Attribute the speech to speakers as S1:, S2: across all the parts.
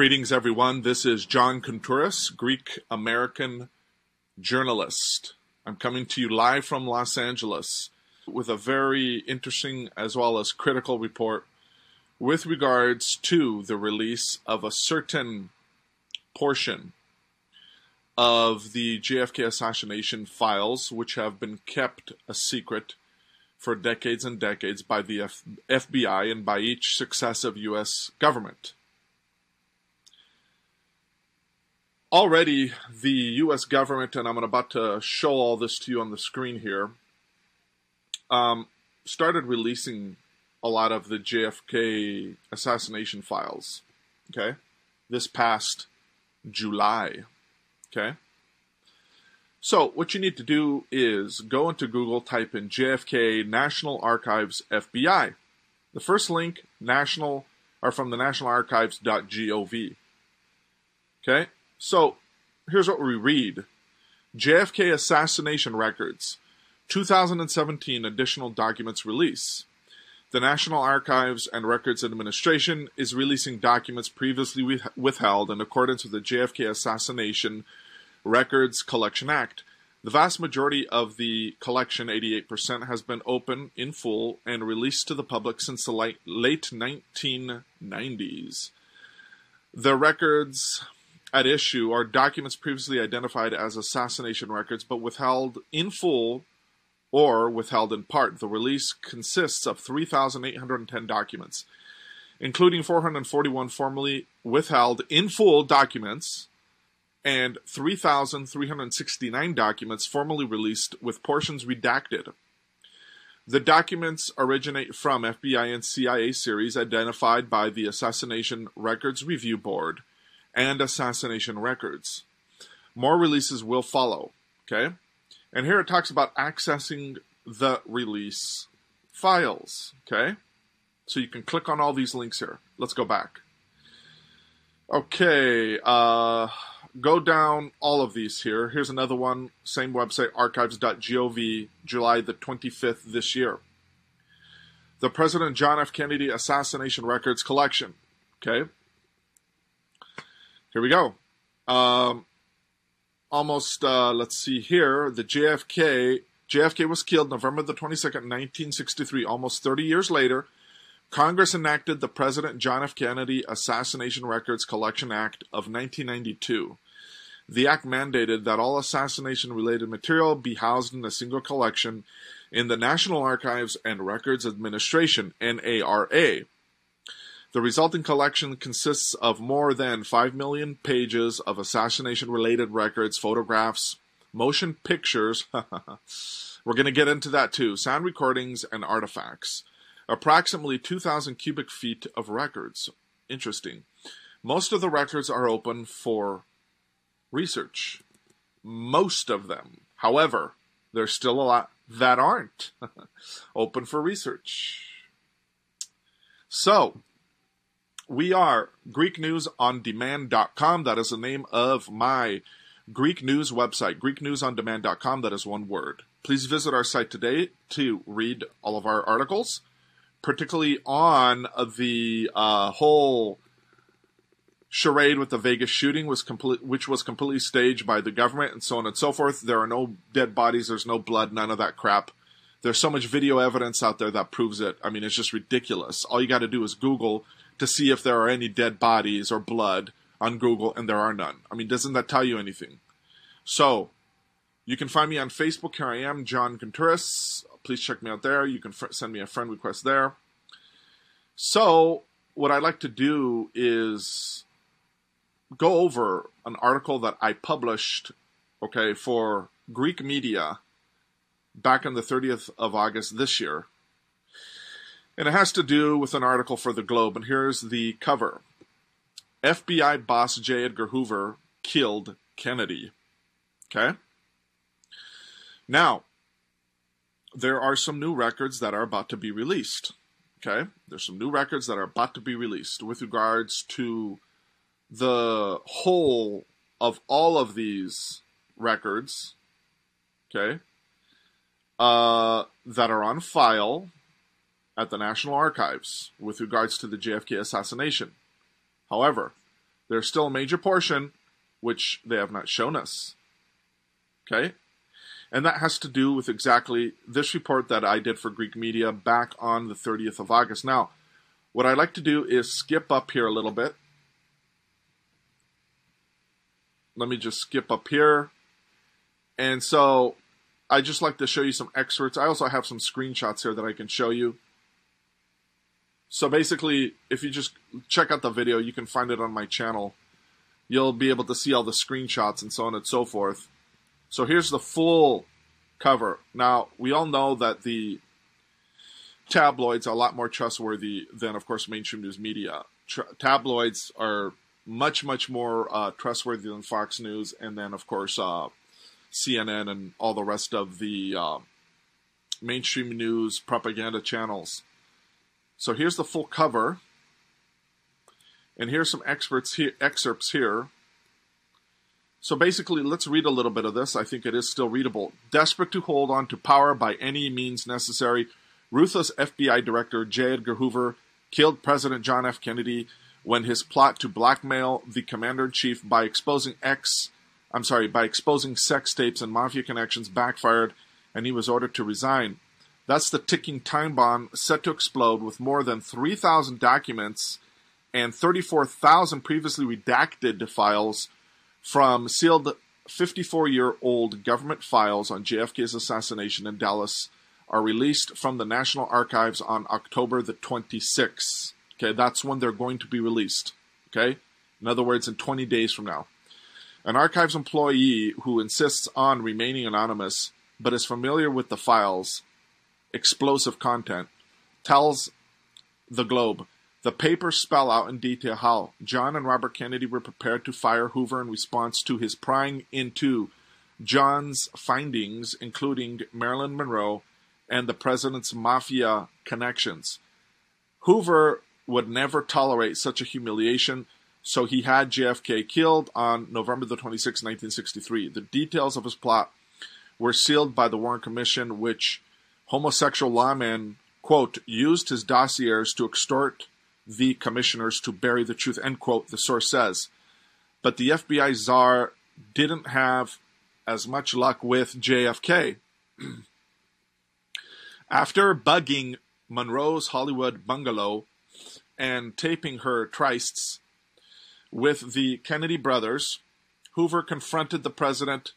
S1: Greetings, everyone. This is John Contouris, Greek-American journalist. I'm coming to you live from Los Angeles with a very interesting as well as critical report with regards to the release of a certain portion of the JFK assassination files, which have been kept a secret for decades and decades by the FBI and by each successive U.S. government. Already, the U.S. government, and I'm about to show all this to you on the screen here, started releasing a lot of the JFK assassination files, okay, this past July, okay? So, what you need to do is go into Google, type in JFK National Archives FBI. The first link, from the nationalarchives.gov, okay? So, here's what we read. JFK Assassination Records, 2017 additional documents release. The National Archives and Records Administration is releasing documents previously withheld in accordance with the JFK Assassination Records Collection Act. The vast majority of the collection, 88%, has been open in full and released to the public since the late 1990s. The records at issue are documents previously identified as assassination records but withheld in full or withheld in part. The release consists of 3,810 documents, including 441 formerly withheld in full documents and 3,369 documents formally released with portions redacted. The documents originate from FBI and CIA series identified by the Assassination Records Review Board and Assassination Records. More releases will follow, okay? And here it talks about accessing the release files, okay? So you can click on all these links here. Let's go back. Okay, go down all of these here. Here's another one, same website, archives.gov, July the 25th this year. The President John F. Kennedy Assassination Records Collection, okay? Here we go. Let's see here. The JFK was killed November the 22nd, 1963. Almost 30 years later, Congress enacted the President John F. Kennedy Assassination Records Collection Act of 1992. The act mandated that all assassination-related material be housed in a single collection in the National Archives and Records Administration, NARA. The resulting collection consists of more than 5 million pages of assassination-related records, photographs, motion pictures, we're going to get into that too, sound recordings, and artifacts. Approximately 2,000 cubic feet of records. Interesting. Most of the records are open for research. Most of them. However, there's still a lot that aren't open for research. So, we are GreekNewsOnDemand.com. That is the name of my Greek news website, GreekNewsOnDemand.com. That is one word. Please visit our site today to read all of our articles, particularly on the whole charade with the Vegas shooting, which was completely staged by the government and so on and so forth. There are no dead bodies. There's no blood, none of that crap. There's so much video evidence out there that proves it. I mean, it's just ridiculous. All you got to do is Google to see if there are any dead bodies or blood on Google, and there are none. I mean, doesn't that tell you anything? So, you can find me on Facebook. Here I am, John Contouris. Please check me out there. You can send me a friend request there. So, what I'd like to do is go over an article that I published, okay, for Greek media back on the 30th of August this year. And it has to do with an article for the Globe. And here's the cover. FBI boss J. Edgar Hoover killed Kennedy. Okay? Now, there are some new records that are about to be released. Okay? There's some new records that are about to be released with regards to the whole of all of these records. Okay? That are on file at the National Archives with regards to the JFK assassination. However, There's still a major portion which they have not shown us. Okay? And that has to do with exactly this report that I did for Greek media back on the 30th of August. Now, what I'd like to do is skip up here a little bit. Let me just skip up here. And so I just like to show you some excerpts. I also have some screenshots here that I can show you. So basically, if you just check out the video, you can find it on my channel. You'll be able to see all the screenshots and so on and so forth. So here's the full cover. Now, we all know that the tabloids are a lot more trustworthy than, of course, mainstream news media. Tabloids are much, much more trustworthy than Fox News, and then, of course, CNN and all the rest of the mainstream news propaganda channels. So here's the full cover, and here's some excerpts here. So basically, let's read a little bit of this. I think it is still readable. Desperate to hold on to power by any means necessary, ruthless FBI Director J. Edgar Hoover killed President John F. Kennedy when his plot to blackmail the Commander-in-Chief by exposing sex tapes and mafia connections backfired, and he was ordered to resign. That's the ticking time bomb set to explode with more than 3,000 documents and 34,000 previously redacted files from sealed 54-year-old government files on JFK's assassination in Dallas are released from the National Archives on October the 26th. Okay, that's when they're going to be released. Okay? In other words, in 20 days from now. An archives employee who insists on remaining anonymous but is familiar with the files' explosive content tells the Globe, the papers spell out in detail how John and Robert Kennedy were prepared to fire Hoover in response to his prying into John's findings, including Marilyn Monroe and the president's mafia connections. Hoover would never tolerate such a humiliation, so he had JFK killed on November the 26th, 1963. The details of his plot were sealed by the Warren Commission, which homosexual lawmen, quote, used his dossiers to extort the commissioners to bury the truth, end quote, the source says. But the FBI czar didn't have as much luck with JFK. After bugging Monroe's Hollywood bungalow and taping her trysts with the Kennedy brothers, Hoover confronted the president,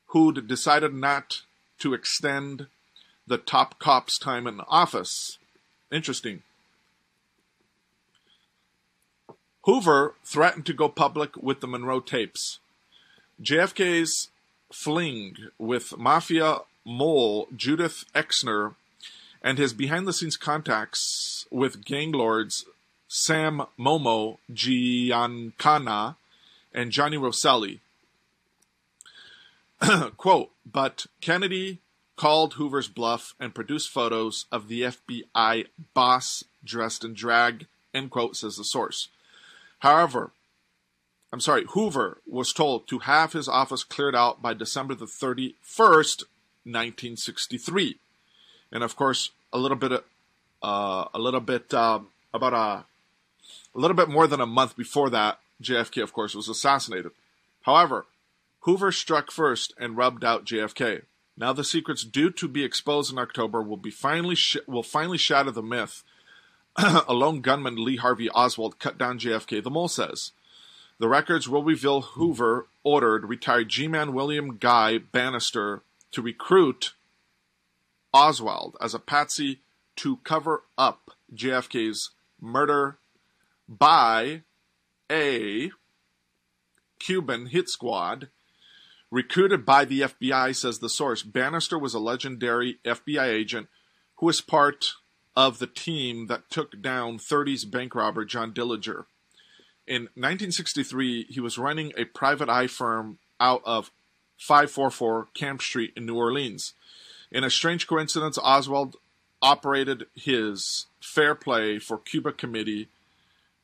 S1: who'd decided not to extend the top cop's time in office. Interesting. Hoover threatened to go public with the Monroe tapes. JFK's fling with mafia mole Judith Exner and his behind-the-scenes contacts with gang lords Sam Momo Giancana and Johnny Rosselli. Quote, but Kennedy called Hoover's bluff and produced photos of the FBI boss dressed in drag, end quote, says the source. However, Hoover was told to have his office cleared out by December the 31st, 1963. And of course, a little bit more than a month before that, JFK, of course, was assassinated. However, Hoover struck first and rubbed out JFK. Now the secrets due to be exposed in October will finally shatter the myth. A lone gunman, Lee Harvey Oswald, cut down JFK, the mole says. The records will reveal Hoover ordered retired G-Man William Guy Bannister to recruit Oswald as a patsy to cover up JFK's murder by a Cuban hit squad recruited by the FBI, says the source. Bannister was a legendary FBI agent who was part of the team that took down 30s bank robber John Dillinger. In 1963, he was running a private eye firm out of 544 Camp Street in New Orleans. In a strange coincidence, Oswald operated his Fair Play for Cuba committee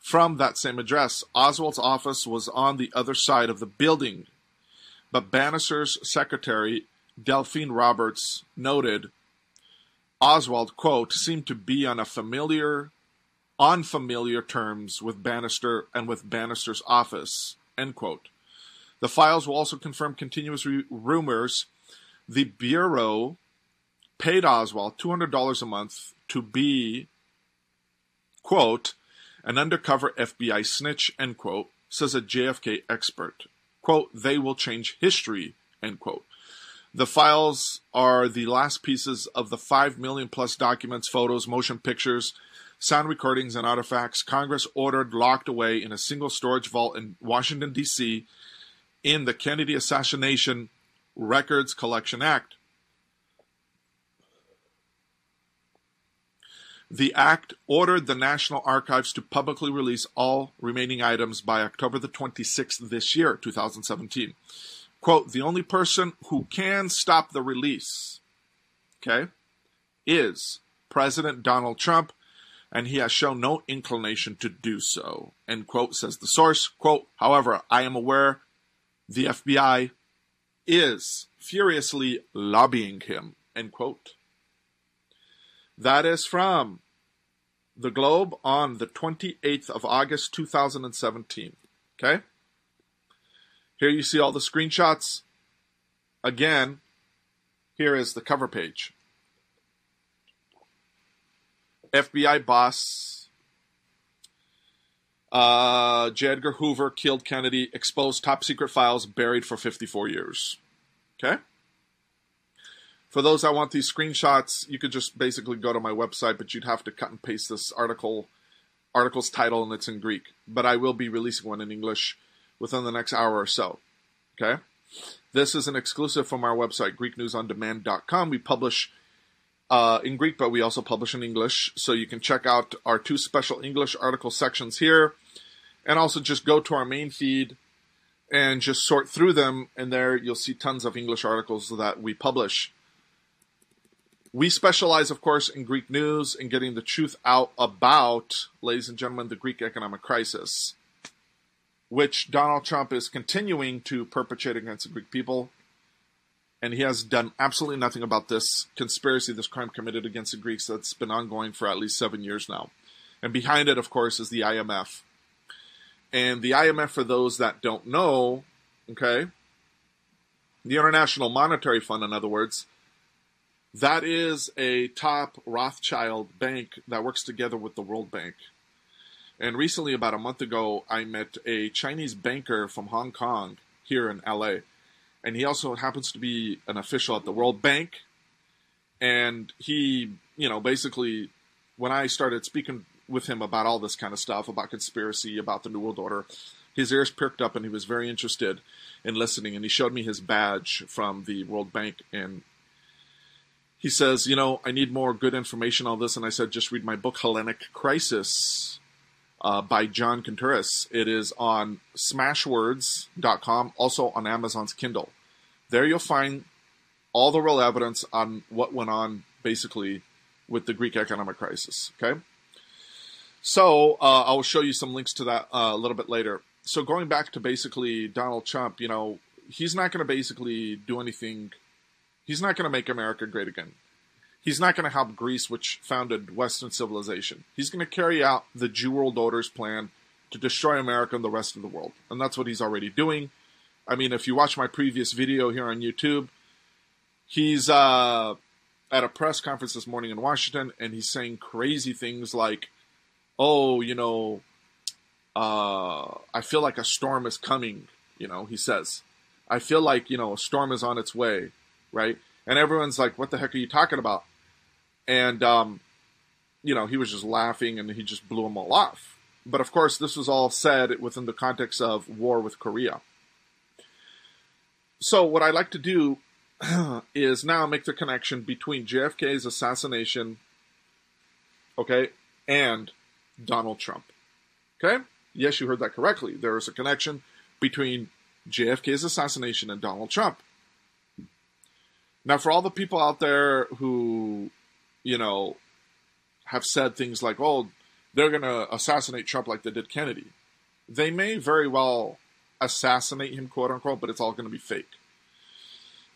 S1: from that same address. Oswald's office was on the other side of the building, but Bannister's secretary, Delphine Roberts, noted Oswald, quote, seemed to be on a familiar on familiar terms with Bannister and with Bannister's office, end quote. The files will also confirm continuous rumors the Bureau paid Oswald $200 a month to be, quote, an undercover FBI snitch, end quote, says a JFK expert. Quote, they will change history, end quote. The files are the last pieces of the 5 million plus documents, photos, motion pictures, sound recordings, and artifacts Congress ordered locked away in a single storage vault in Washington, D.C. in the Kennedy Assassination Records Collection Act. The act ordered the National Archives to publicly release all remaining items by October the 26th this year, 2017. Quote, the only person who can stop the release, okay, is President Donald Trump, and he has shown no inclination to do so, end quote, says the source. Quote, however, I am aware the FBI is furiously lobbying him, end quote. That is from The Globe on the 28th of August, 2017. Okay? Here you see all the screenshots. Again, here is the cover page. FBI boss J. Edgar Hoover killed Kennedy, exposed top secret files buried for 54 years. Okay? For those that want these screenshots, you could just basically go to my website, but you'd have to cut and paste this article's title, and it's in Greek. But I will be releasing one in English within the next hour or so. Okay? This is an exclusive from our website, GreekNewsOnDemand.com. We publish in Greek, but we also publish in English. So you can check out our 2 special English article sections here. And also just go to our main feed and just sort through them. And there you'll see tons of English articles that we publish. We specialize, of course, in Greek news and getting the truth out about, ladies and gentlemen, the Greek economic crisis, which Donald Trump is continuing to perpetrate against the Greek people. And he has done absolutely nothing about this conspiracy, this crime committed against the Greeks that's been ongoing for at least 7 years now. And behind it, of course, is the IMF. And the IMF, for those that don't know, okay, the International Monetary Fund, in other words, that is a top Rothschild bank that works together with the World Bank. And recently, about a month ago, I met a Chinese banker from Hong Kong here in LA. And he also happens to be an official at the World Bank. And he, basically, when I started speaking with him about all this kind of stuff, about conspiracy, about the New World Order, his ears perked up and he was very interested in listening. And he showed me his badge from the World Bank, and he says, I need more good information on this. And I said, just read my book, Hellenic Crisis, by John Contreras. It is on smashwords.com, also on Amazon's Kindle. There you'll find all the real evidence on what went on, basically, with the Greek economic crisis. Okay? So I will show you some links to that a little bit later. So going back to basically Donald Trump, he's not going to basically do anything. He's not going to make America great again. He's not going to help Greece, which founded Western civilization. He's going to carry out the Jew World Order's plan to destroy America and the rest of the world. And that's what he's already doing. I mean, if you watch my previous video here on YouTube, he's at a press conference this morning in Washington, and he's saying crazy things like, oh, I feel like a storm is coming, he says. I feel like, a storm is on its way. Right? And everyone's like, what the heck are you talking about? And, he was just laughing and he just blew them all off. But of course, this was all said within the context of war with Korea. So what I'd like to do is now make the connection between JFK's assassination, okay, and Donald Trump. Okay? Yes, you heard that correctly. There is a connection between JFK's assassination and Donald Trump. Now, for all the people out there who, have said things like, oh, they're going to assassinate Trump like they did Kennedy, they may very well assassinate him, quote unquote, but it's all going to be fake.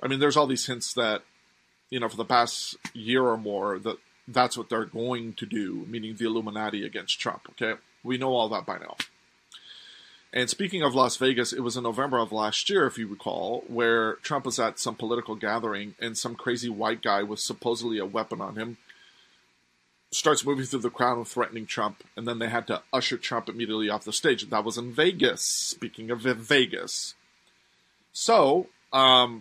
S1: I mean, there's all these hints that, for the past year or more, that that's what they're going to do, meaning the Illuminati against Trump, okay? We know all that by now. And speaking of Las Vegas, it was in November of last year, if you recall, where Trump was at some political gathering and some crazy white guy with supposedly a weapon on him starts moving through the crowd and threatening Trump, and then they had to usher Trump immediately off the stage. That was in Vegas, speaking of Vegas. So, they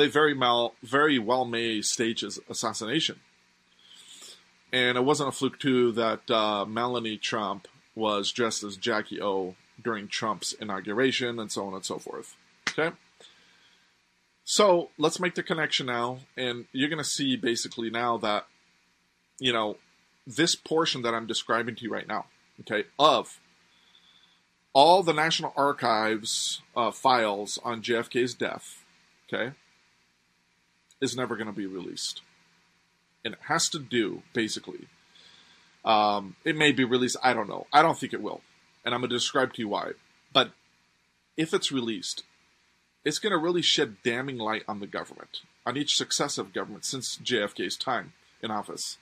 S1: very well may stage his assassination. And it wasn't a fluke, too, that Melania Trump was dressed as Jackie O during Trump's inauguration, and so on and so forth. Okay? So, let's make the connection now, and you're going to see basically now that, this portion that I'm describing to you right now, okay, of all the National Archives files on JFK's death, okay, is never going to be released. And it has to do, basically, it may be released, I don't know. I don't think it will. And I'm going to describe to you why. But if it's released, it's going to really shed damning light on the government, on each successive government since JFK's time in office.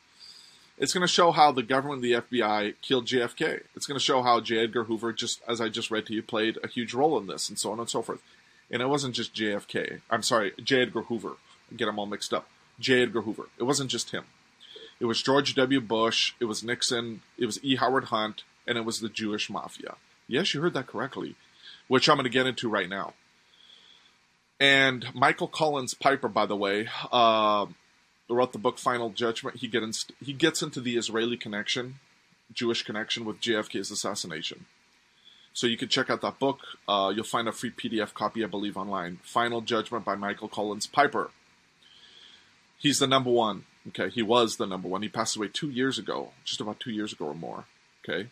S1: It's going to show how the government and the FBI killed JFK. It's going to show how J. Edgar Hoover, just as I just read to you, played a huge role in this, and so on and so forth. And it wasn't just JFK. I'm sorry, J. Edgar Hoover. I get them all mixed up. J. Edgar Hoover. It wasn't just him. It was George W. Bush, it was Nixon, it was E. Howard Hunt, and it was the Jewish Mafia. Yes, you heard that correctly, which I'm going to get into right now. And Michael Collins Piper, by the way, wrote the book Final Judgment. He gets into the Israeli connection, Jewish connection with JFK's assassination. So you can check out that book. You'll find a free PDF copy, I believe, online. Final Judgment by Michael Collins Piper. He's the number one. Okay, he was the number one. He passed away 2 years ago, just about 2 years ago or more. Okay,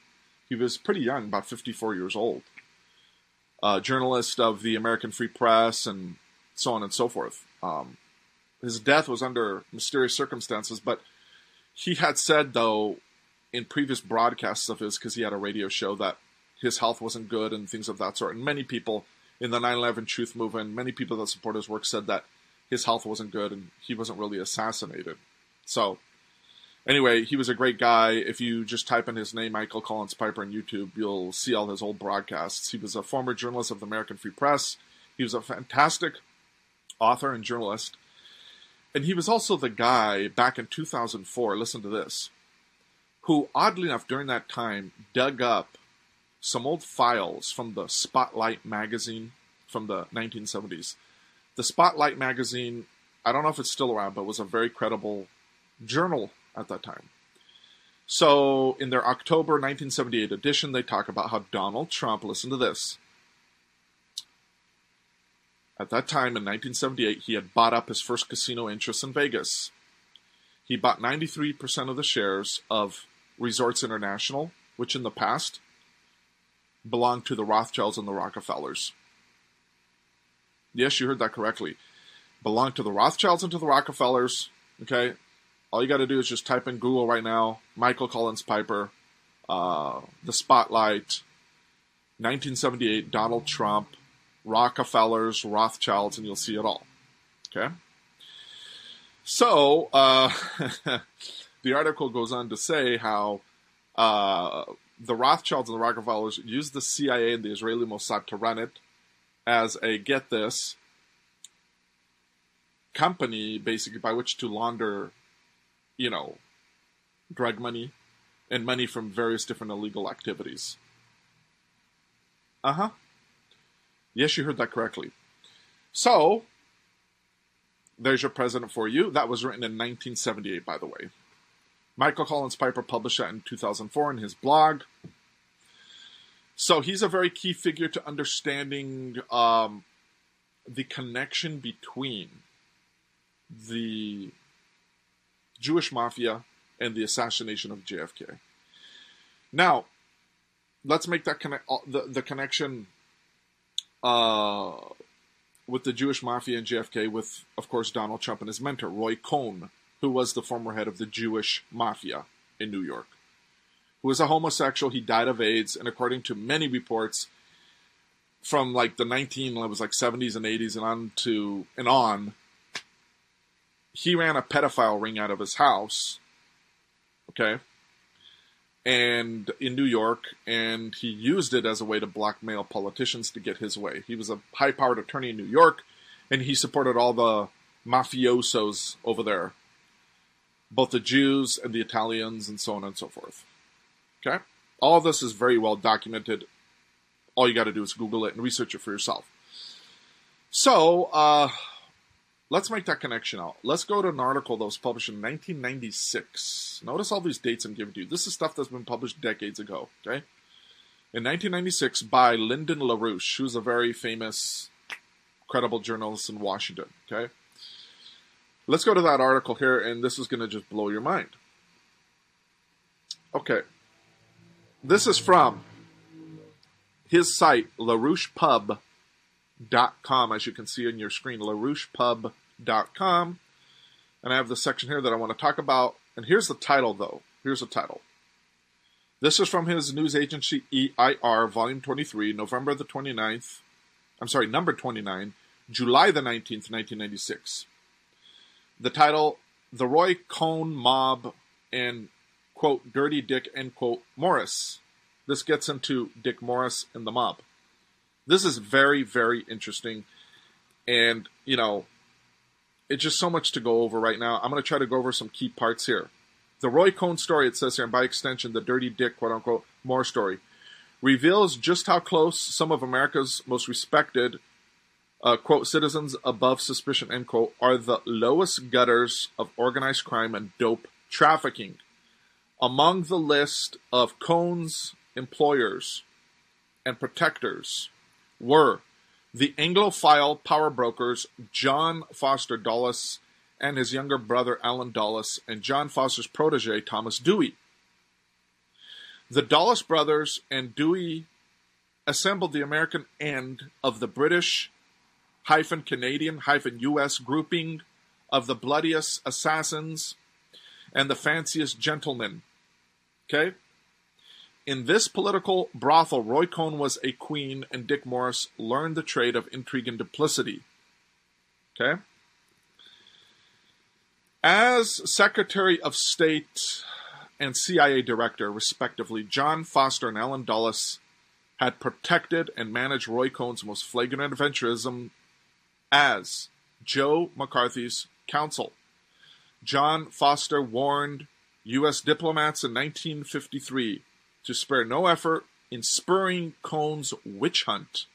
S1: he was pretty young, about 54 years old. Journalist of the American Free Press and so on and so forth. His death was under mysterious circumstances, but he had said, though, in previous broadcasts of his, because he had a radio show, that his health wasn't good and things of that sort. And many people in the 9/11 Truth Movement, many people that support his work said that his health wasn't good and he wasn't really assassinated. So, anyway, he was a great guy. If you just type in his name, Michael Collins Piper, on YouTube, you'll see all his old broadcasts. He was a former journalist of the American Free Press. He was a fantastic author and journalist. And he was also the guy, back in 2004, listen to this, who, oddly enough, during that time, dug up some old files from the Spotlight magazine from the 1970s. The Spotlight magazine, I don't know if it's still around, but was a very credible journal at that time. So, in their October 1978 edition, they talk about how Donald Trump, listen to this, at that time, in 1978, he had bought up his first casino interest in Vegas. He bought 93% of the shares of Resorts International, which in the past belonged to the Rothschilds and the Rockefellers. Yes, you heard that correctly. Belonged to the Rothschilds and to the Rockefellers. Okay? All you got to do is just type in Google right now, Michael Collins Piper, the Spotlight, 1978, Donald Trump, Rockefellers, Rothschilds, and you'll see it all. Okay? So, the article goes on to say how the Rothschilds and the Rockefellers used the CIA and the Israeli Mossad to run it as a, get this, company, basically, by which to launder, drug money and money from various different illegal activities. Yes, you heard that correctly. So, there's your president for you. That was written in 1978, by the way. Michael Collins Piper published that in 2004 in his blog. So, he's a very key figure to understanding the connection between the Jewish Mafia and the assassination of JFK. Now, let's make that the connection with the Jewish Mafia and JFK with, of course, Donald Trump and his mentor, Roy Cohn, who was the former head of the Jewish Mafia in New York, who was a homosexual. He died of AIDS, and according to many reports from like the 70s and 80s and on, he ran a pedophile ring out of his house, okay, and in New York, and he used it as a way to blackmail politicians to get his way. He was a high-powered attorney in New York, and he supported all the mafiosos over there, both the Jews and the Italians and so on and so forth. Okay? All of this is very well documented. All you got to do is Google it and research it for yourself. So, let's make that connection out. Let's go to an article that was published in 1996. Notice all these dates I'm giving you. This is stuff that's been published decades ago, okay? In 1996 by Lyndon LaRouche, who's a very famous, credible journalist in Washington, okay? Let's go to that article here, and this is going to just blow your mind. Okay. This is from his site, LaRouchePub.com, as you can see on your screen, LaRouchePub.com. And I have the section here that I want to talk about. And here's the title, though. Here's the title. This is from his news agency, EIR, Volume 23, November the 29th. I'm sorry, number 29, July the 19th, 1996. The title, The Roy Cohn Mob and, quote, Dirty Dick, end quote, Morris. This gets into Dick Morris and the mob. This is very, very interesting. And, you know, it's just so much to go over right now. I'm going to try to go over some key parts here. The Roy Cohn story, it says here, and by extension, the Dirty Dick, quote unquote, Morris story, reveals just how close some of America's most respected quote, citizens above suspicion, end quote, are the lowest gutters of organized crime and dope trafficking. Among the list of Cohn's employers and protectors were the Anglophile power brokers John Foster Dulles and his younger brother Alan Dulles and John Foster's protege Thomas Dewey. The Dulles brothers and Dewey assembled the American end of the British-Canadian-US grouping of the bloodiest assassins and the fanciest gentlemen. Okay? In this political brothel, Roy Cohn was a queen and Dick Morris learned the trade of intrigue and duplicity. Okay? As Secretary of State and CIA Director, respectively, John Foster and Alan Dulles had protected and managed Roy Cohn's most flagrant adventurism as Joe McCarthy's counsel. John Foster warned U.S. diplomats in 1953 to spare no effort in spurring Cohn's witch hunt.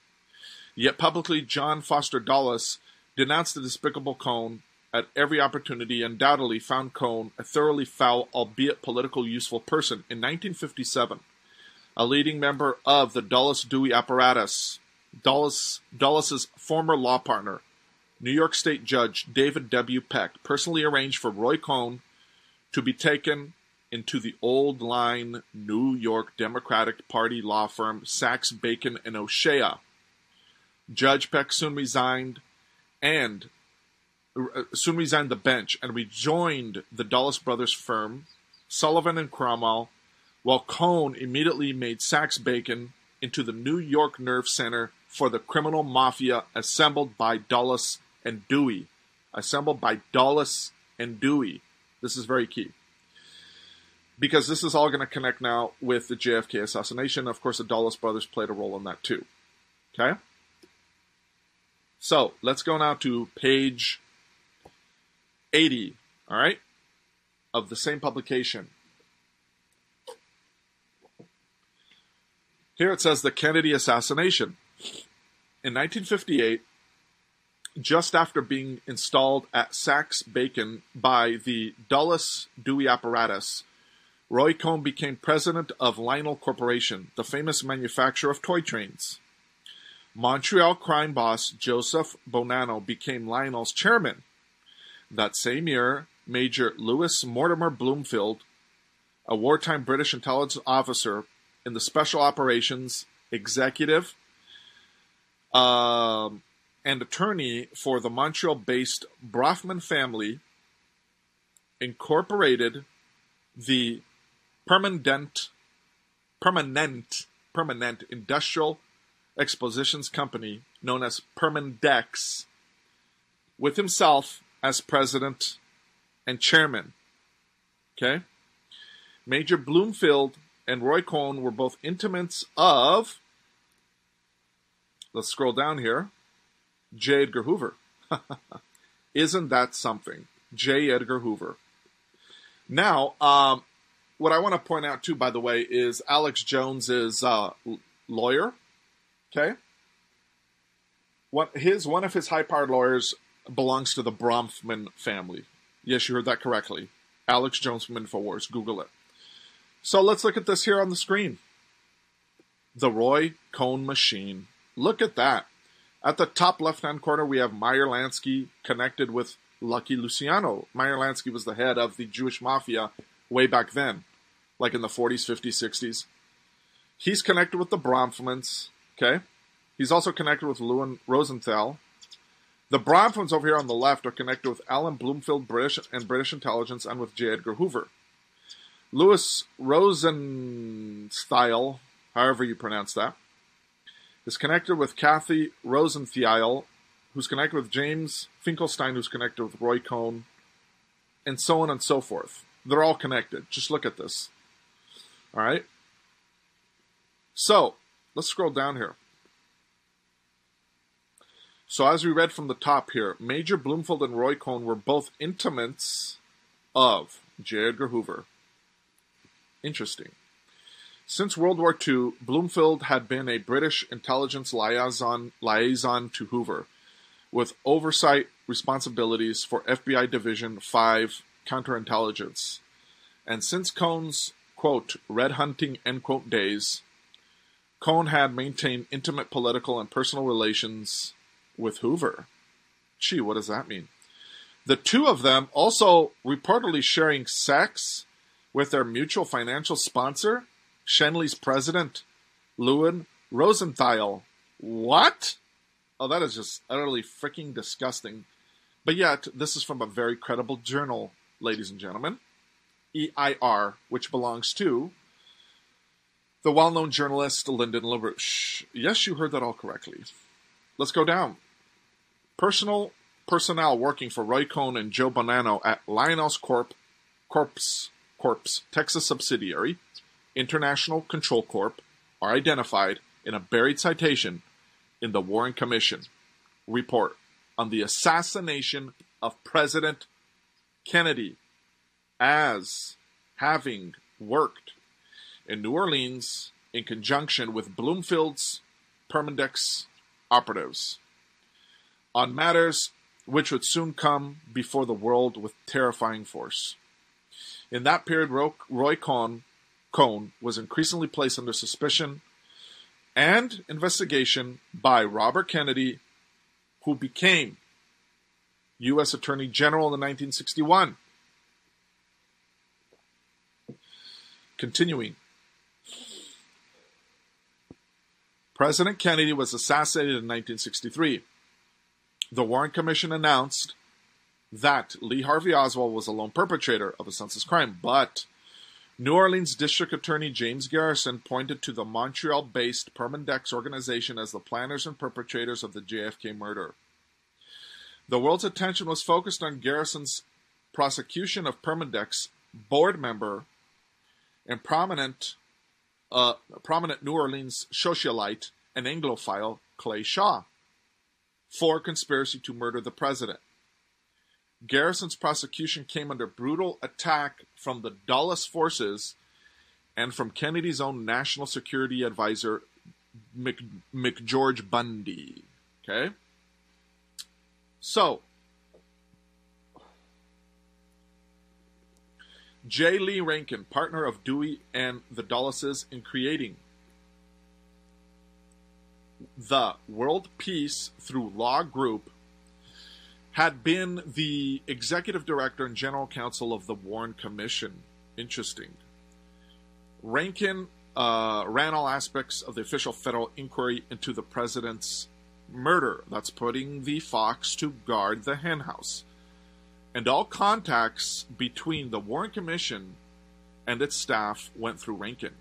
S1: Yet publicly, John Foster Dulles denounced the despicable Cohn at every opportunity and undoubtedly found Cohn a thoroughly foul, albeit political useful person. In 1957, a leading member of the Dulles-Dewey apparatus, Dulles' former law partner, New York State Judge David W. Peck, personally arranged for Roy Cohn to be taken into the old-line New York Democratic Party law firm Sachs, Bacon, and O'Shea. Judge Peck soon resigned the bench and rejoined the Dulles brothers firm, Sullivan and Cromwell, while Cohn immediately made Sachs, Bacon into the New York nerve center for the criminal mafia assembled by Dulles and Dewey. Assembled by Dulles and Dewey. This is very key. Because this is all going to connect now with the JFK assassination. Of course, the Dulles brothers played a role in that too. Okay? So, let's go now to page 80, all right, of the same publication. Here it says the Kennedy assassination. In 1958, just after being installed at Sachs Bacon by the Dulles-Dewey apparatus, Roy Cohn became president of Lionel Corporation, the famous manufacturer of toy trains. Montreal crime boss Joseph Bonanno became Lionel's chairman. That same year, Major Louis Mortimer Bloomfield, a wartime British intelligence officer in the Special Operations Executive and attorney for the Montreal-based Brafman family, incorporated the Permanent Industrial Expositions Company, known as Permandex, with himself as president and chairman. Okay? Major Bloomfield and Roy Cohn were both intimates of, let's scroll down here, J. Edgar Hoover. Isn't that something? J. Edgar Hoover. Now, what I want to point out too, by the way, is Alex Jones's lawyer. Okay? One of his high-powered lawyers belongs to the Bronfman family. Yes, you heard that correctly. Alex Jones from InfoWars. Google it. So let's look at this here on the screen. The Roy Cohn machine. Look at that. At the top left-hand corner, we have Meyer Lansky connected with Lucky Luciano. Meyer Lansky was the head of the Jewish mafia way back then, like in the 40s, 50s, 60s. He's connected with the Bronfmans, okay? He's also connected with Lewin Rosenthal. The Bronfmans over here on the left are connected with Alan Bloomfield, British intelligence, and with J. Edgar Hoover. Louis Rosenthal, however you pronounce that, is connected with Kathy Rosenthal, who's connected with James Finkelstein, who's connected with Roy Cohn, and so on and so forth. They're all connected. Just look at this. All right? So, let's scroll down here. So as we read from the top here, Major Bloomfield and Roy Cohn were both intimates of J. Edgar Hoover. Interesting. Since World War II, Bloomfield had been a British intelligence liaison to Hoover, with oversight responsibilities for FBI Division 5 counterintelligence. And since Cohn's, quote, red hunting, end quote, days, Cohn had maintained intimate political and personal relations with Hoover. Gee, what does that mean? The two of them also reportedly sharing sex with their mutual financial sponsor, Shenley's president, Lewin Rosenthal. What? Oh, that is just utterly freaking disgusting. But yet, this is from a very credible journal, ladies and gentlemen. EIR, which belongs to the well-known journalist Lyndon LaRouche. Yes, you heard that all correctly. Let's go down. Personnel working for Roy Cohn and Joe Bonanno at Lionel's Corp, Texas subsidiary, International Control Corp, are identified in a buried citation in the Warren Commission report on the assassination of President Kennedy as having worked in New Orleans in conjunction with Bloomfield's Permindex operatives on matters which would soon come before the world with terrifying force. In that period, Roy Cohn was increasingly placed under suspicion and investigation by Robert Kennedy, who became U.S. Attorney General in 1961. Continuing. President Kennedy was assassinated in 1963. The Warren Commission announced that Lee Harvey Oswald was a lone perpetrator of a senseless crime, but New Orleans District Attorney James Garrison pointed to the Montreal-based Permindex organization as the planners and perpetrators of the JFK murder. The world's attention was focused on Garrison's prosecution of Permindex board member and prominent New Orleans socialite and Anglophile Clay Shaw for conspiracy to murder the president. Garrison's prosecution came under brutal attack from the Dulles forces and from Kennedy's own national security advisor, McGeorge Bundy. Okay? So, J. Lee Rankin, partner of Dewey and the Dulleses in creating the World Peace Through Law Group, had been the executive director and general counsel of the Warren Commission. Interesting. Rankin ran all aspects of the official federal inquiry into the president's murder. That's putting the fox to guard the henhouse. And all contacts between the Warren Commission and its staff went through Rankin.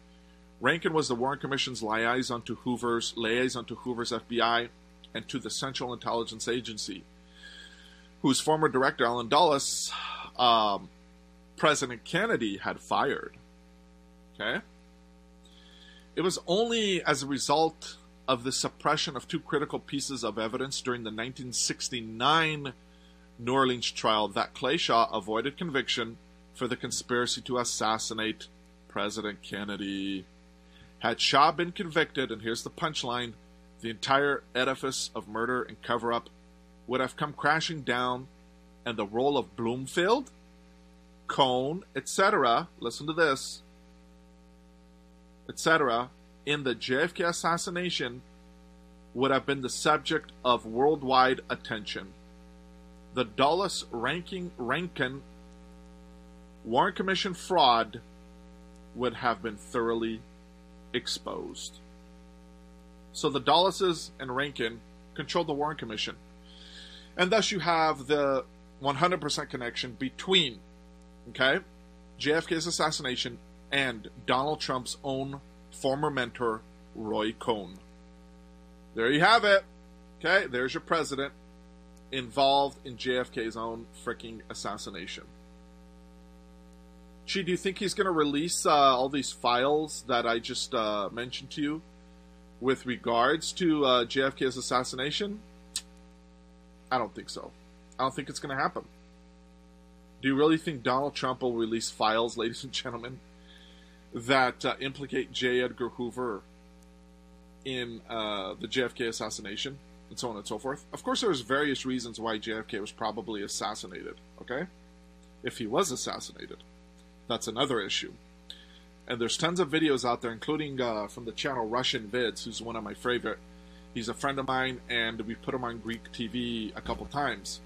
S1: Rankin was the Warren Commission's liaison to Hoover's FBI and to the Central Intelligence Agency, whose former director, Alan Dulles, President Kennedy had fired. Okay? It was only as a result of the suppression of two critical pieces of evidence during the 1969 New Orleans trial that Clay Shaw avoided conviction for the conspiracy to assassinate President Kennedy. Had Shaw been convicted, and here's the punchline, the entire edifice of murder and cover-up would have come crashing down, and the role of Bloomfield, Cohn, etc., listen to this, etc., in the JFK assassination would have been the subject of worldwide attention. The Dulles Rankin Warren Commission fraud would have been thoroughly exposed. So the Dulleses and Rankin controlled the Warren Commission. And thus you have the 100% connection between, okay, JFK's assassination and Donald Trump's own former mentor, Roy Cohn. There you have it. Okay, there's your president involved in JFK's own freaking assassination. Gee, do you think he's going to release all these files that I just mentioned to you with regards to JFK's assassination? I don't think so. I don't think it's going to happen. Do you really think Donald Trump will release files, ladies and gentlemen, that implicate J. Edgar Hoover in the JFK assassination, and so on and so forth? Of course, there's various reasons why JFK was probably assassinated, okay? If he was assassinated. That's another issue. And there's tons of videos out there, including from the channel Russian Vids, who's one of my favorite. He's a friend of mine, and we put him on Greek TV a couple times,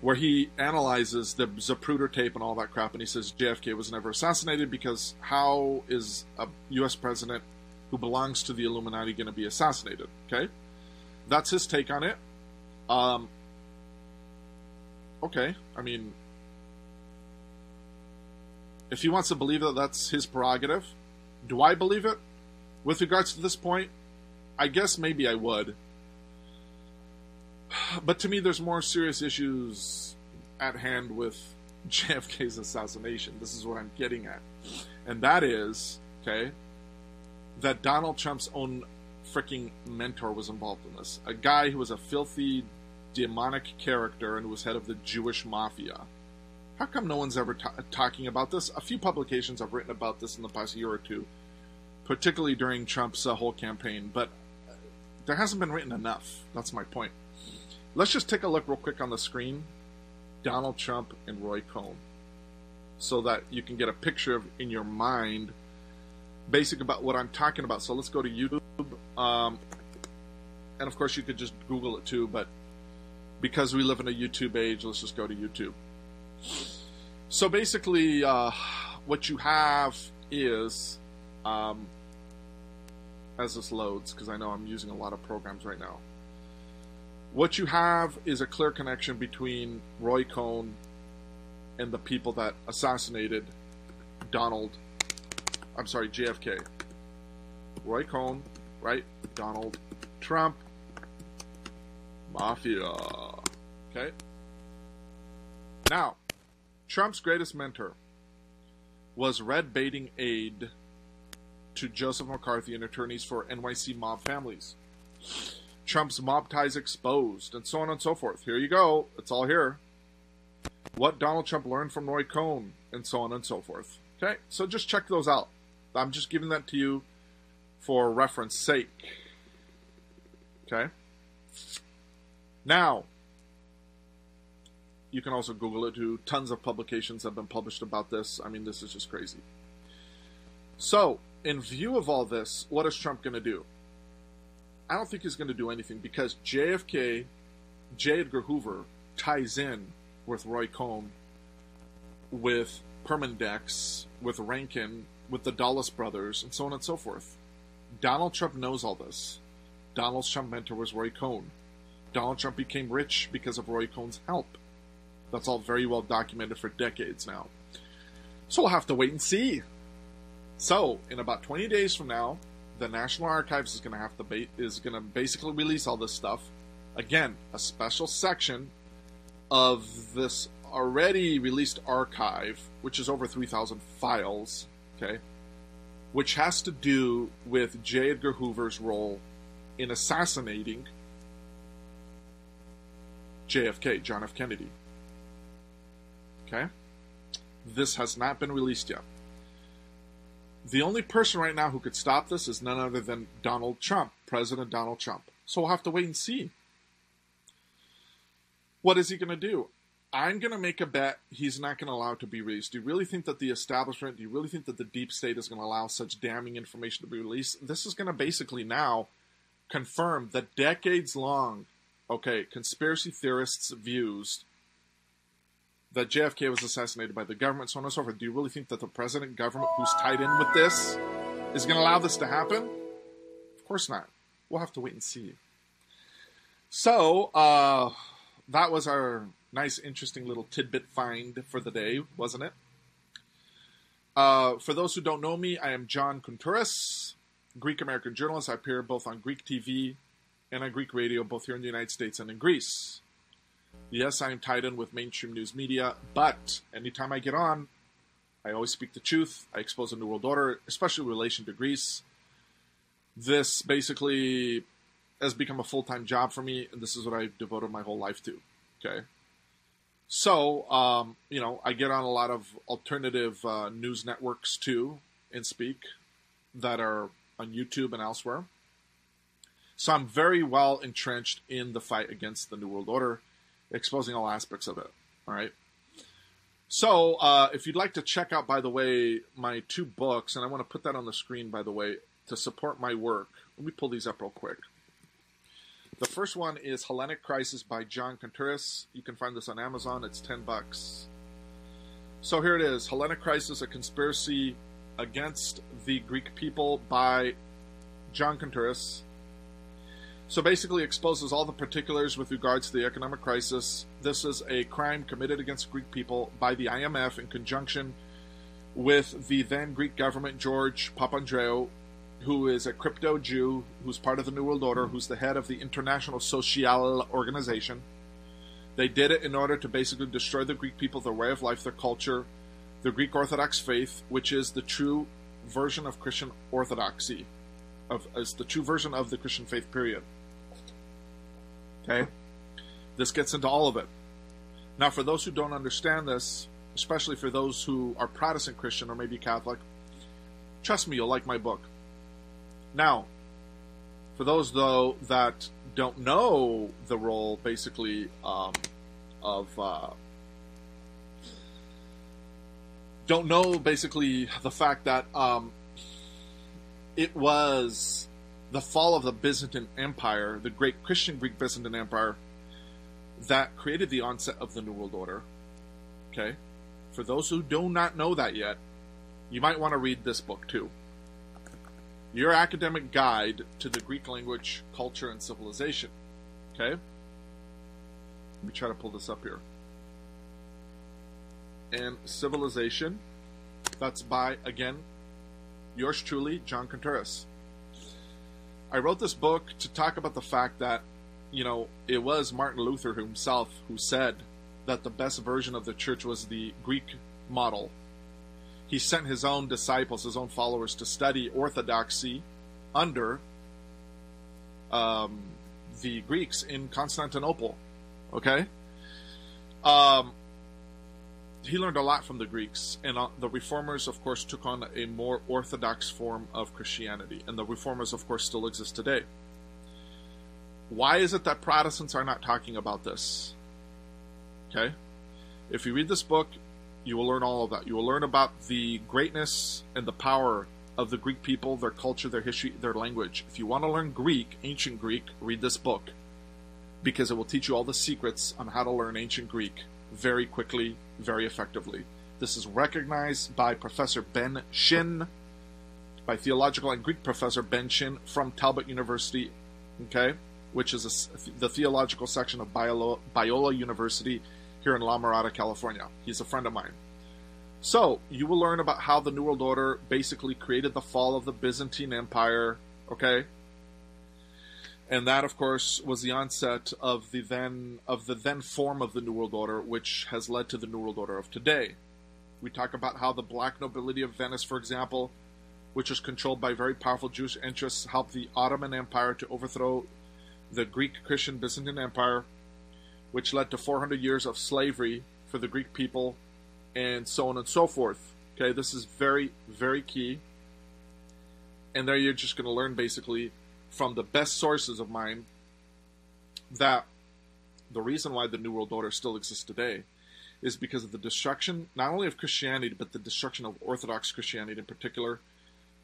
S1: where he analyzes the Zapruder tape and all that crap, and he says JFK was never assassinated because how is a U.S. president who belongs to the Illuminati going to be assassinated? Okay? That's his take on it. Okay, I mean, if he wants to believe it, that's his prerogative. Do I believe it? With regards to this point, I guess maybe I would. But to me, there's more serious issues at hand with JFK's assassination. This is what I'm getting at. And that is, okay, that Donald Trump's own freaking mentor was involved in this. A guy who was a filthy, demonic character and was head of the Jewish mafia. How come no one's ever talking about this? A few publications have written about this in the past year or two, particularly during Trump's whole campaign, but there hasn't been written enough. That's my point. Let's just take a look real quick on the screen. Donald Trump and Roy Cohn. So that you can get a picture of, in your mind, basic about what I'm talking about. So let's go to YouTube. And of course you could just Google it too, but because we live in a YouTube age, let's just go to YouTube. So basically, what you have is, as this loads, because I know I'm using a lot of programs right now. What you have is a clear connection between Roy Cohn and the people that assassinated JFK. Roy Cohn, right? Donald Trump. Mafia. Okay? Now, Trump's greatest mentor was red-baiting aide to Joseph McCarthy and attorneys for NYC mob families. Trump's mob ties exposed, and so on and so forth. Here you go. It's all here. What Donald Trump learned from Roy Cohn, and so on and so forth. Okay? So just check those out. I'm just giving that to you for reference sake. Okay? Now, you can also Google it too. Tons of publications have been published about this. I mean, this is just crazy. So, in view of all this, what is Trump going to do? I don't think he's going to do anything because JFK, J. Edgar Hoover, ties in with Roy Cohn, with Permindex, with Rankin, with the Dulles brothers, and so on and so forth. Donald Trump knows all this. Donald Trump's mentor was Roy Cohn. Donald Trump became rich because of Roy Cohn's help. That's all very well documented for decades now. So we'll have to wait and see. So, in about 20 days from now, the National Archives is going to basically release all this stuff. Again, a special section of this already released archive, which is over 3,000 files, okay, which has to do with J. Edgar Hoover's role in assassinating JFK, John F. Kennedy. Okay? This has not been released yet. The only person right now who could stop this is none other than Donald Trump, President Donald Trump. So we'll have to wait and see. What is he going to do? I'm going to make a bet he's not going to allow it to be released. Do you really think that the establishment, do you really think that the deep state is going to allow such damning information to be released? This is going to basically now confirm the decades-long, conspiracy theorists' views that JFK was assassinated by the government, so on and so forth. Do you really think that the president government who's tied in with this is going to allow this to happen? Of course not. We'll have to wait and see. So, that was our nice, interesting little tidbit find for the day, wasn't it? For those who don't know me, I am John Kontouris, Greek-American journalist. I appear both on Greek TV and on Greek radio, both here in the United States and in Greece. Yes, I am tied in with mainstream news media, but anytime I get on, I always speak the truth. I expose a new world order, especially in relation to Greece. This basically has become a full-time job for me, and this is what I've devoted my whole life to. Okay? So, I get on a lot of alternative news networks, too, and speak, that are on YouTube and elsewhere. So I'm very well entrenched in the fight against the New World Order, exposing all aspects of it. All right. So if you'd like to check out, by the way, my 2 books, and I want to put that on the screen, by the way, to support my work. Let me pull these up real quick. The first one is Hellenic Crisis by John Kontouris. You can find this on Amazon. It's $10. So here it is. Hellenic Crisis, a conspiracy against the Greek people by John Kontouris. So basically exposes all the particulars with regards to the economic crisis. This is a crime committed against Greek people by the IMF in conjunction with the then Greek government, George Papandreou, who is a crypto Jew, who's part of the New World Order, who's the head of the International Social Organization. They did it in order to basically destroy the Greek people, their way of life, their culture, the Greek Orthodox faith, which is the true version of Christian orthodoxy, is the true version of the Christian faith, period. Okay? This gets into all of it. Now, for those who don't understand this, especially for those who are Protestant Christian or maybe Catholic, trust me, you'll like my book. Now, for those, though, that don't know the role, basically, don't know, basically, the fact that it was the fall of the Byzantine Empire, the great Christian Greek Byzantine Empire, that created the onset of the New World Order. Okay? For those who do not know that yet, you might want to read this book, too. Your academic guide to the Greek language, culture, and civilization. Okay? Let me try to pull this up here. And Civilization. That's by, again, yours truly, John Kontouris. I wrote this book to talk about the fact that, it was Martin Luther himself who said that the best version of the church was the Greek model. He sent his own disciples, his own followers, to study orthodoxy under the Greeks in Constantinople. Okay? He learned a lot from the Greeks, and the Reformers, of course, took on a more orthodox form of Christianity, and the Reformers, of course, still exist today. Why is it that Protestants are not talking about this? Okay? If you read this book, you will learn all of that. You will learn about the greatness and the power of the Greek people, their culture, their history, their language. If you want to learn Greek, ancient Greek, read this book, because it will teach you all the secrets on how to learn ancient Greek very quickly, very effectively. This is recognized by Professor Ben Shin, by theological and Greek professor Ben Shin from Talbot University, okay, which is the theological section of Biola University here in La Mirada, California. He's a friend of mine. So, you will learn about how the New World Order basically created the fall of the Byzantine Empire, okay? And that, of course, was the onset of the then form of the New World Order, which has led to the New World Order of today. We talk about how the black nobility of Venice, for example, which was controlled by very powerful Jewish interests, helped the Ottoman Empire to overthrow the Greek Christian Byzantine Empire, which led to 400 years of slavery for the Greek people, and so on and so forth. Okay, this is very, very key. And there you're just going to learn basically from the best sources of mine that the reason why the New World Order still exists today is because of the destruction, not only of Christianity, but the destruction of Orthodox Christianity in particular,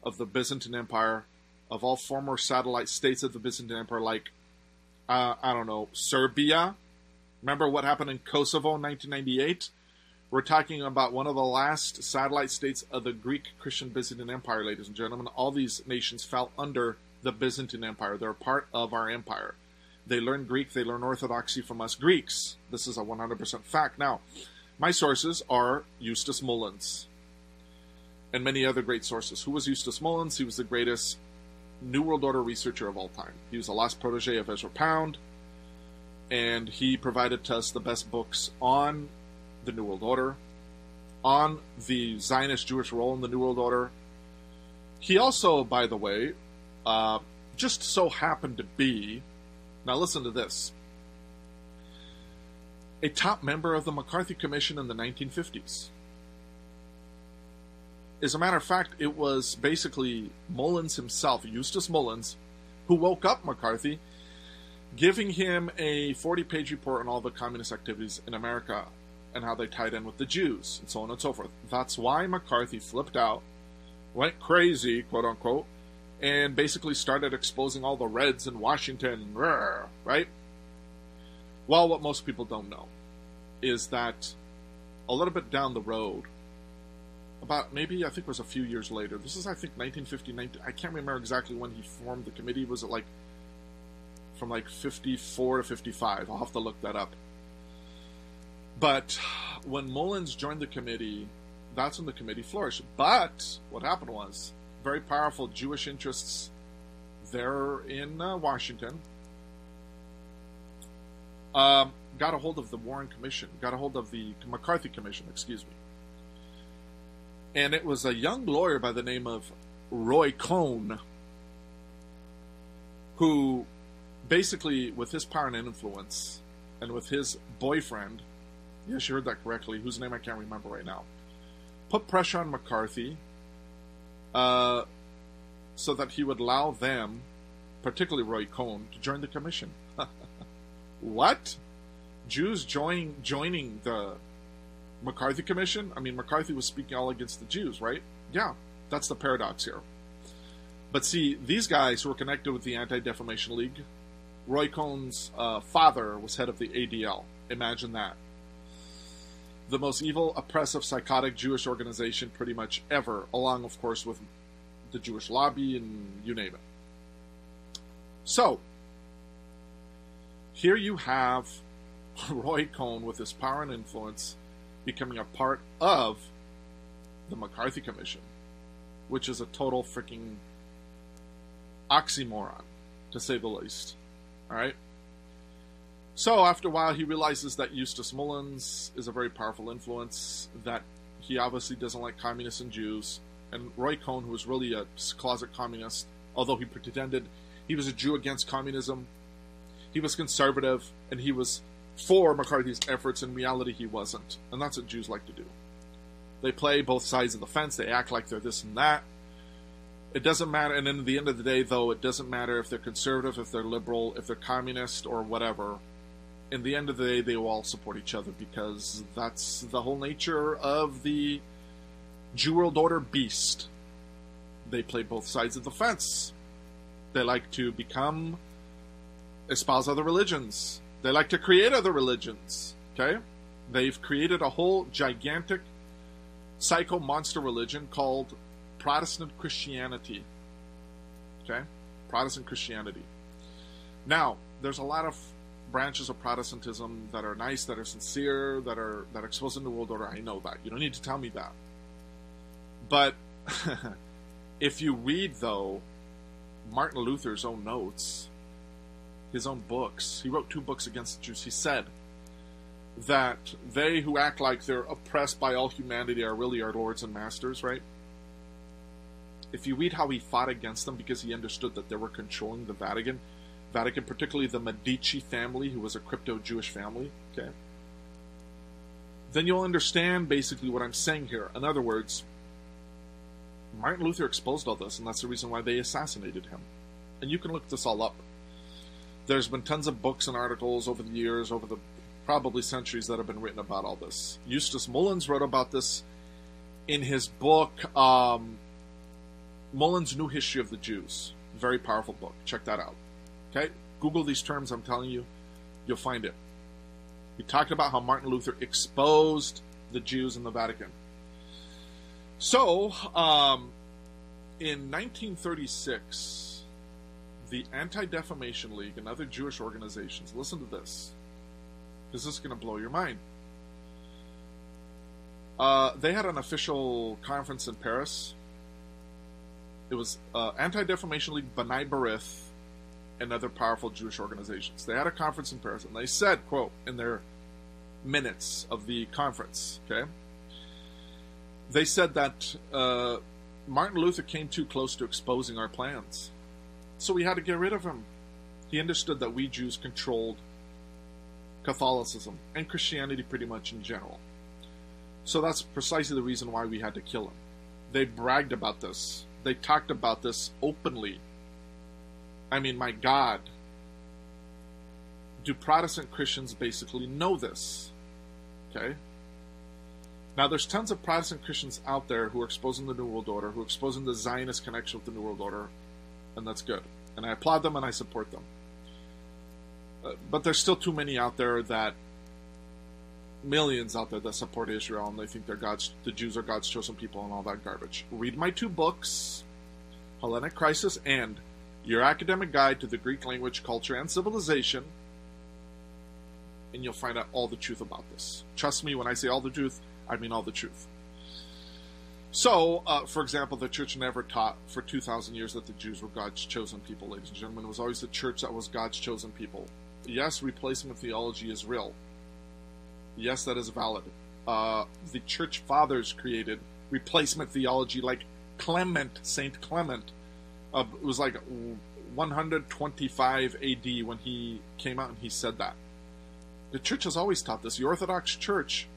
S1: of the Byzantine Empire, of all former satellite states of the Byzantine Empire, like, Serbia. Remember what happened in Kosovo in 1998? We're talking about one of the last satellite states of the Greek Christian Byzantine Empire, ladies and gentlemen. All these nations fell under the Byzantine Empire. They're part of our empire. They learn Greek, they learn Orthodoxy from us Greeks. This is a 100% fact. Now, my sources are Eustace Mullins and many other great sources. Who was Eustace Mullins? He was the greatest New World Order researcher of all time. He was the last protege of Ezra Pound, and he provided to us the best books on the New World Order, on the Zionist Jewish role in the New World Order. He also, by the way, just so happened to be, now listen to this, a top member of the McCarthy Commission in the 1950s. As a matter of fact, it was basically Mullins himself, Eustace Mullins, who woke up McCarthy, giving him a 40-page report on all the communist activities in America and how they tied in with the Jews, and so on and so forth. That's why McCarthy flipped out, went crazy, quote-unquote, and basically started exposing all the Reds in Washington, right? Well, what most people don't know is that a little bit down the road, about maybe, I think it was a few years later, this is, I think, 1950, I can't remember exactly when he formed the committee. Was it like from like 54 to 55? I'll have to look that up. But when Mullins joined the committee, that's when the committee flourished. But what happened was, very powerful Jewish interests there in Washington got a hold of the Warren Commission, got a hold of the McCarthy Commission, excuse me. And it was a young lawyer by the name of Roy Cohn who basically, with his power and influence, and with his boyfriend, yes, you heard that correctly, whose name I can't remember right now, put pressure on McCarthy so that he would allow them, particularly Roy Cohn, to join the commission. What? Jews joining the McCarthy Commission? I mean, McCarthy was speaking all against the Jews, right? Yeah, that's the paradox here. But see, these guys who were connected with the Anti-Defamation League, Roy Cohn's father was head of the ADL. Imagine that. The most evil, oppressive, psychotic Jewish organization pretty much ever, along, of course, with the Jewish lobby and you name it. So, here you have Roy Cohn with his power and influence becoming a part of the McCarthy Commission, which is a total freaking oxymoron, to say the least. All right? So after a while, he realizes that Eustace Mullins is a very powerful influence, that he obviously doesn't like communists and Jews, and Roy Cohn, who was really a closet communist, although he pretended he was a Jew against communism, he was conservative, and he was for McCarthy's efforts. In reality, he wasn't. And that's what Jews like to do. They play both sides of the fence. They act like they're this and that. It doesn't matter. And then at the end of the day, though, it doesn't matter if they're conservative, if they're liberal, if they're communist, or whatever. In the end of the day, they will all support each other, because that's the whole nature of the Jew World Order beast. They play both sides of the fence. They like to espouse other religions. They like to create other religions. Okay? They've created a whole gigantic psycho monster religion called Protestant Christianity. Okay? Protestant Christianity. Now, there's a lot of branches of Protestantism that are nice, that are sincere, that expose the New World Order. I know that. You don't need to tell me that. But if you read, though, Martin Luther's own notes, his own books. He wrote 2 books against the Jews. He said that they who act like they're oppressed by all humanity are really our lords and masters, right? If you read how he fought against them because he understood that they were controlling the Vatican, particularly the Medici family, who was a crypto-Jewish family, okay, then you'll understand basically what I'm saying here. In other words, Martin Luther exposed all this, and that's the reason why they assassinated him. And you can look this all up. There's been tons of books and articles over the years, over the probably centuries, that have been written about all this. Eustace Mullins wrote about this in his book, Mullins' New History of the Jews. Very powerful book. Check that out. Okay? Google these terms, I'm telling you. You'll find it. He talked about how Martin Luther exposed the Jews in the Vatican. So, in 1936, the Anti-Defamation League and other Jewish organizations, listen to this, because this is going to blow your mind. They had an official conference in Paris. It was Anti-Defamation League, B'nai B'rith, and other powerful Jewish organizations. They had a conference in Paris, and they said, quote, in their minutes of the conference, okay, they said that Martin Luther came too close to exposing our plans, so we had to get rid of him. He understood that we Jews controlled Catholicism and Christianity pretty much in general. So that's precisely the reason why we had to kill him. They bragged about this. They talked about this openly. I mean, my God. Do Protestant Christians basically know this? Okay? Now, there's tons of Protestant Christians out there who are exposing the New World Order, who are exposing the Zionist connection with the New World Order, and that's good. And I applaud them and I support them. But there's still too many out there that, millions out there that support Israel, and they think the Jews are God's chosen people and all that garbage. Read my 2 books, Hellenic Crisis and Your Academic Guide to the Greek Language, Culture, and Civilization, and you'll find out all the truth about this. Trust me, when I say all the truth, I mean all the truth. So, for example, the church never taught for 2,000 years that the Jews were God's chosen people, ladies and gentlemen. It was always the church that was God's chosen people. Yes, replacement theology is real. Yes, that is valid. The church fathers created replacement theology, like Clement, Saint Clement. It was like 125 AD when he came out and he said that. The church has always taught this. The Orthodox Church,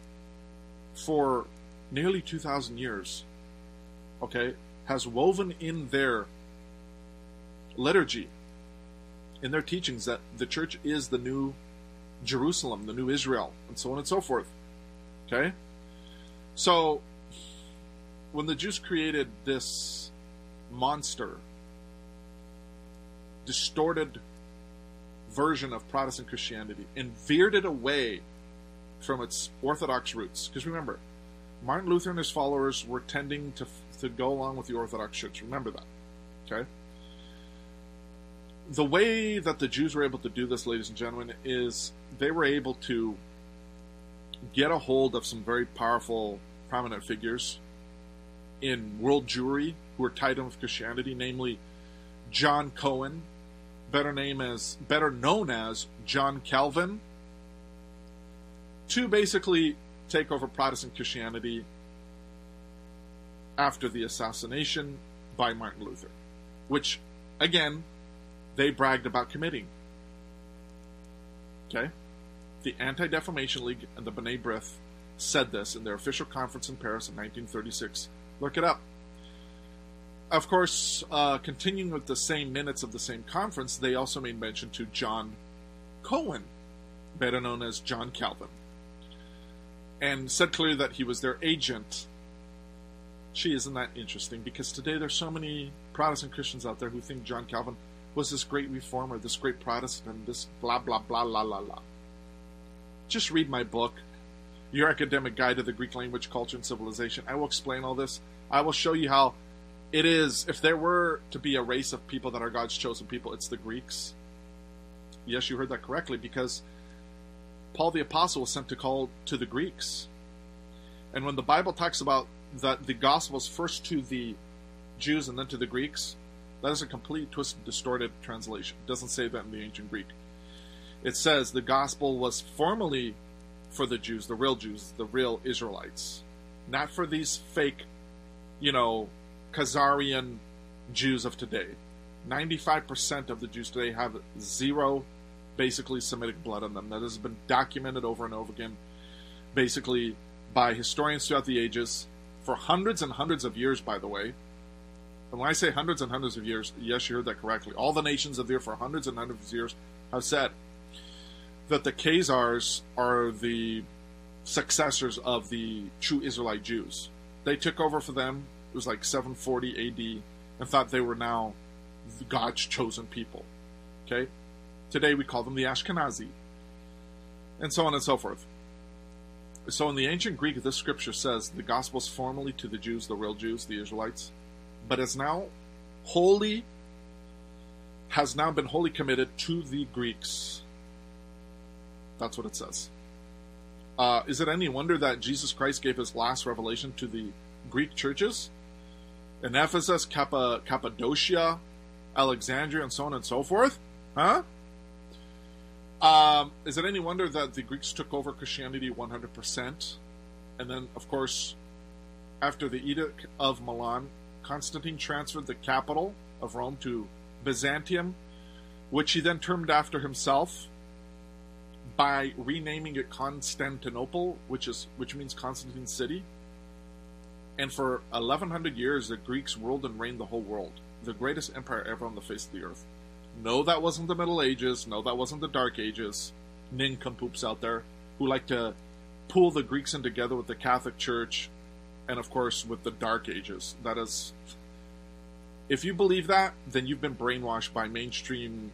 S1: for nearly 2,000 years, okay, has woven in their liturgy, in their teachings, that the church is the new Jerusalem, the new Israel, and so on and so forth. Okay? So, when the Jews created this monster, distorted version of Protestant Christianity and veered it away from its Orthodox roots, because remember, Martin Luther and his followers were tending to go along with the Orthodox Church. Remember that. Okay? The way that the Jews were able to do this, ladies and gentlemen, is they were able to get a hold of some very powerful, prominent figures in world Jewry who were tied in with Christianity, namely John Cohen, better known as John Calvin, to basically take over Protestant Christianity after the assassination by Martin Luther, which, again, they bragged about committing. Okay? The Anti-Defamation League and the B'nai B'rith said this in their official conference in Paris in 1936. Look it up. Of course, continuing with the same minutes of the same conference, they also made mention to John Cohen, better known as John Calvin, and said clearly that he was their agent. Gee, isn't that interesting? Because today there's so many Protestant Christians out there who think John Calvin was this great reformer, this great Protestant, this blah, blah, blah, la, la, la. Just read my book, Your Academic Guide to the Greek Language, Culture, and Civilization. I will explain all this. I will show you how it is. If there were to be a race of people that are God's chosen people, it's the Greeks. Yes, you heard that correctly, because Paul the Apostle was sent to call to the Greeks. And when the Bible talks about that the gospel is first to the Jews and then to the Greeks, that is a complete, twisted, distorted translation. It doesn't say that in the ancient Greek. It says the gospel was formerly for the Jews, the real Israelites, not for these fake, Khazarian Jews of today. 95% of the Jews today have zero, basically, Semitic blood on them. That has been documented over and over again, basically, by historians throughout the ages, for hundreds and hundreds of years, by the way. And when I say hundreds and hundreds of years, yes, you heard that correctly. All the nations of the earth for hundreds and hundreds of years have said that the Khazars are the successors of the true Israelite Jews. They took over for them, it was like 740 AD, and thought they were now God's chosen people. Okay? Today we call them the Ashkenazi. And so on and so forth. So in the ancient Greek, this scripture says the gospel is formerly to the Jews, the real Jews, the Israelites, but has now been wholly committed to the Greeks. That's what it says. Is it any wonder that Jesus Christ gave his last revelation to the Greek churches? In Ephesus, Cappadocia, Alexandria, and so on and so forth? Huh? Is it any wonder that the Greeks took over Christianity 100%? And then, of course, after the Edict of Milan, Constantine transferred the capital of Rome to Byzantium, which he then termed after himself by renaming it Constantinople, which means Constantine's city. And for 1100 years, the Greeks ruled and reigned the whole world. The greatest empire ever on the face of the earth. No, that wasn't the Middle Ages. No, that wasn't the Dark Ages. Nincompoops out there who like to pull the Greeks in together with the Catholic Church and, of course, with the Dark Ages. That is... If you believe that, then you've been brainwashed by mainstream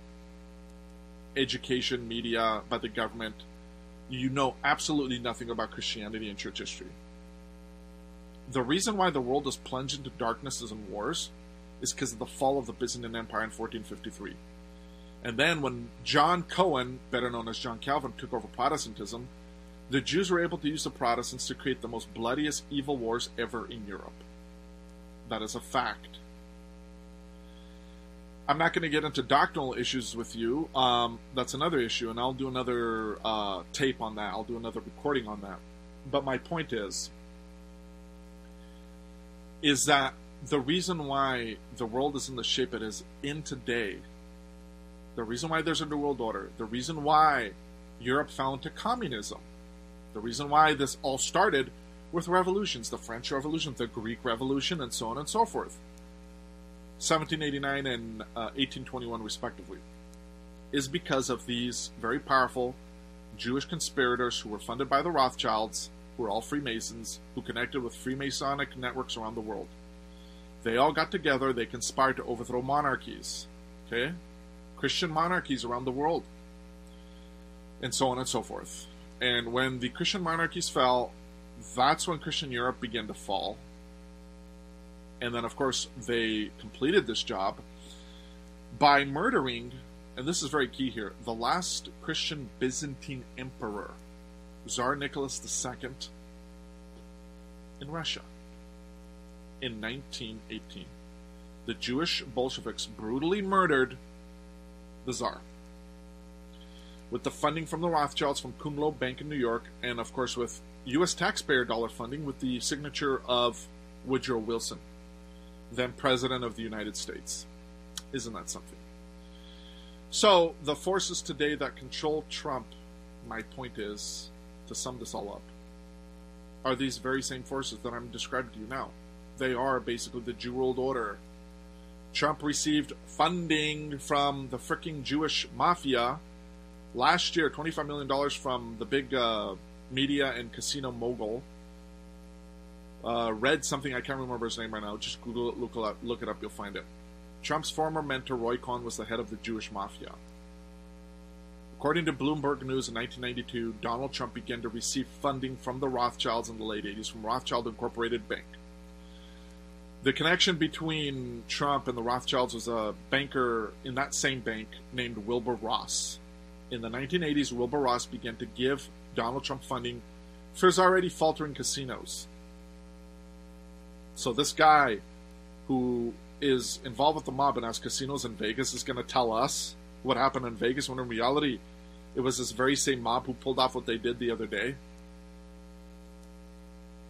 S1: education, media, by the government. You know absolutely nothing about Christianity and church history. The reason why the world is plunged into darknesses and wars is because of the fall of the Byzantine Empire in 1453. And then when John Cohen, better known as John Calvin, took over Protestantism, the Jews were able to use the Protestants to create the most bloodiest evil wars ever in Europe. That is a fact. I'm not going to get into doctrinal issues with you. That's another issue, and I'll do another tape on that. I'll do another recording on that. But my point is that the reason why the world is in the shape it is in today, the reason why there's a New World Order, the reason why Europe fell into communism, the reason why this all started with revolutions, the French Revolution, the Greek Revolution, and so on and so forth, 1789 and 1821 respectively, is because of these very powerful Jewish conspirators who were funded by the Rothschilds, who were all Freemasons, who connected with Freemasonic networks around the world. They all got together, they conspired to overthrow monarchies, okay? Christian monarchies around the world, and so on and so forth. And when the Christian monarchies fell, that's when Christian Europe began to fall. And then, of course, they completed this job by murdering, and this is very key here, the last Christian Byzantine emperor, Tsar Nicholas II, in Russia in 1918. The Jewish Bolsheviks brutally murdered the Tsar with the funding from the Rothschilds, from Kumlo Bank in New York, and, of course, with U.S. taxpayer dollar funding with the signature of Woodrow Wilson, then President of the United States. Isn't that something? So, the forces today that control Trump, my point is, to sum this all up, are these very same forces that I'm describing to you now. They are basically the Jew World Order. Trump received funding from the fricking Jewish mafia last year, $25 million from the big media and casino mogul. Read something, I can't remember his name right now, just Google it, look it up, you'll find it. Trump's former mentor, Roy Cohn, was the head of the Jewish mafia. According to Bloomberg News in 1992, Donald Trump began to receive funding from the Rothschilds in the late 80s from Rothschild Incorporated Bank. The connection between Trump and the Rothschilds was a banker in that same bank named Wilbur Ross. In the 1980s, Wilbur Ross began to give Donald Trump funding for his already faltering casinos. So this guy who is involved with the mob and has casinos in Vegas is going to tell us what happened in Vegas, when in reality it was this very same mob who pulled off what they did the other day.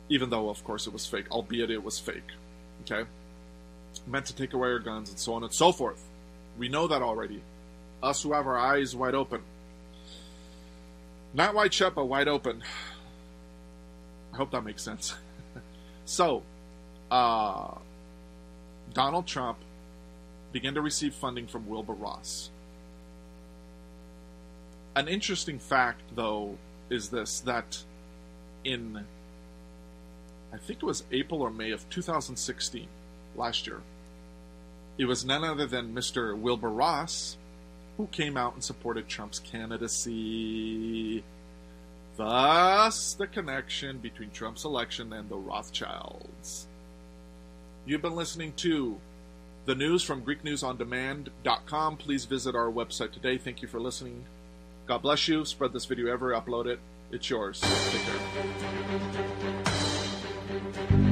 S1: Even though, of course, it was fake, albeit it was fake. Okay? Meant to take away our guns and so on and so forth. We know that already. Us who have our eyes wide open. Not wide shut, but wide open. I hope that makes sense. So, Donald Trump began to receive funding from Wilbur Ross. An interesting fact, though, is this, that in, I think it was April or May of 2016, last year, it was none other than Mr. Wilbur Ross who came out and supported Trump's candidacy. Thus, the connection between Trump's election and the Rothschilds. You've been listening to the news from GreekNewsOnDemand.com. Please visit our website today. Thank you for listening. God bless you. Spread this video ever. Upload it. It's yours. Take care.